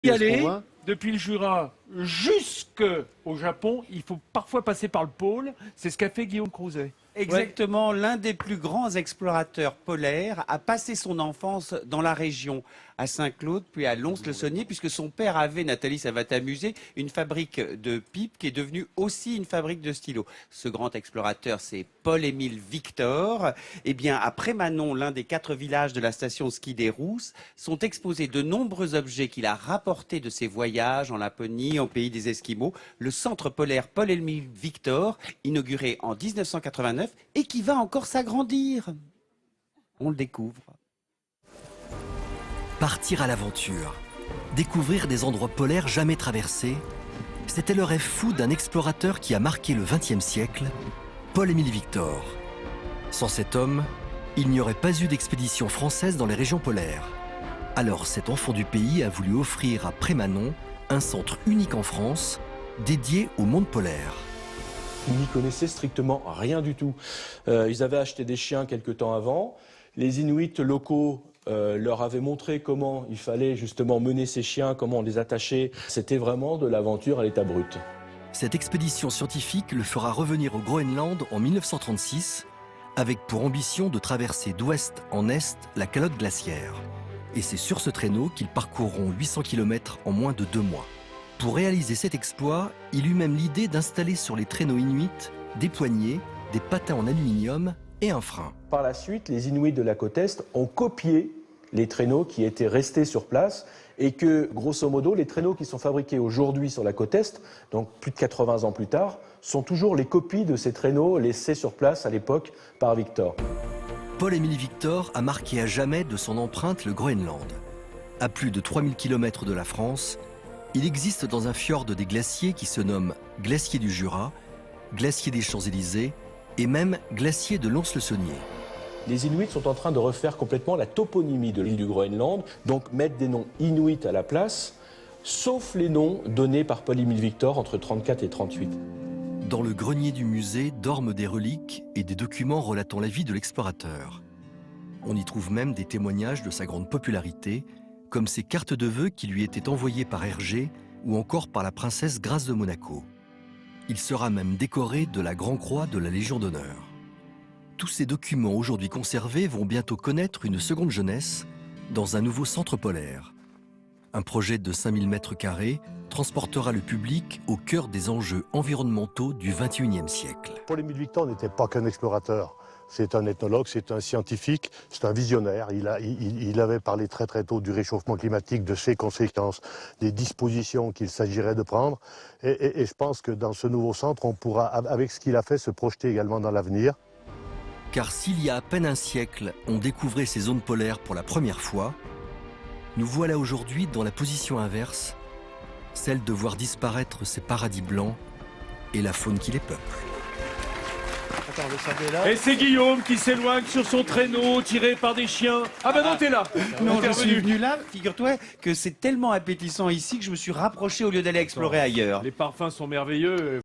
Y aller, depuis le Jura jusqu'au Japon, il faut parfois passer par le pôle. C'est ce qu'a fait Guillaume Crouzet. Exactement, l'un des plus grands explorateurs polaires a passé son enfance dans la région, à Saint-Claude, puis à Lons-le-Saunier, puisque son père avait, Nathalie, ça va t'amuser, une fabrique de pipes qui est devenue aussi une fabrique de stylos. Ce grand explorateur, c'est Paul-Émile Victor. Eh bien, après Manon, l'un des 4 villages de la station ski des Rousses, sont exposés de nombreux objets qu'il a rapportés de ses voyages en Laponie, au pays des Esquimaux. Le centre polaire Paul-Émile Victor, inauguré en 1989, et qui va encore s'agrandir. On le découvre. Partir à l'aventure, découvrir des endroits polaires jamais traversés, c'était le rêve fou d'un explorateur qui a marqué le XXe siècle, Paul-Émile Victor. Sans cet homme, il n'y aurait pas eu d'expédition française dans les régions polaires. Alors cet enfant du pays a voulu offrir à Prémanon un centre unique en France, dédié au monde polaire. Ils n'y connaissaient strictement rien du tout. Ils avaient acheté des chiens quelque temps avant. Les Inuits locaux leur avaient montré comment il fallait justement mener ces chiens, comment on les attachait. C'était vraiment de l'aventure à l'état brut. Cette expédition scientifique le fera revenir au Groenland en 1936, avec pour ambition de traverser d'ouest en est la calotte glaciaire. Et c'est sur ce traîneau qu'ils parcourront 800 km en moins de 2 mois. Pour réaliser cet exploit, il eut même l'idée d'installer sur les traîneaux inuits des poignées, des patins en aluminium et un frein. Par la suite, les Inuits de la côte Est ont copié les traîneaux qui étaient restés sur place et que, grosso modo, les traîneaux qui sont fabriqués aujourd'hui sur la côte Est, donc plus de 80 ans plus tard, sont toujours les copies de ces traîneaux laissés sur place à l'époque par Victor. Paul-Émile Victor a marqué à jamais de son empreinte le Groenland. À plus de 3000 km de la France, il existe dans un fjord des glaciers qui se nomment glacier du Jura, glacier des Champs-Élysées et même glacier de Lons-le-Saunier. Les Inuits sont en train de refaire complètement la toponymie de l'île du Groenland, donc mettre des noms Inuits à la place, sauf les noms donnés par Paul-Émile Victor entre 1934 et 1938. Dans le grenier du musée dorment des reliques et des documents relatant la vie de l'explorateur. On y trouve même des témoignages de sa grande popularité, comme ces cartes de vœux qui lui étaient envoyées par Hergé ou encore par la princesse Grâce de Monaco. Il sera même décoré de la Grand Croix de la Légion d'honneur. Tous ces documents aujourd'hui conservés vont bientôt connaître une seconde jeunesse dans un nouveau centre polaire. Un projet de 5000 m² transportera le public au cœur des enjeux environnementaux du XXIe siècle. Paul-Émile Victor n'était pas qu'un explorateur. C'est un ethnologue, c'est un scientifique, c'est un visionnaire. Il avait parlé très très tôt du réchauffement climatique, de ses conséquences, des dispositions qu'il s'agirait de prendre. Et je pense que dans ce nouveau centre, on pourra, avec ce qu'il a fait, se projeter également dans l'avenir. Car s'il y a à peine un siècle, on découvrait ces zones polaires pour la première fois, nous voilà aujourd'hui dans la position inverse, celle de voir disparaître ces paradis blancs et la faune qui les peuple. Et c'est Guillaume qui s'éloigne sur son traîneau, tiré par des chiens. Ah ben non, t'es là. Non, je suis venu là, figure-toi que c'est tellement appétissant ici que je me suis rapproché au lieu d'aller explorer ailleurs. Les parfums sont merveilleux.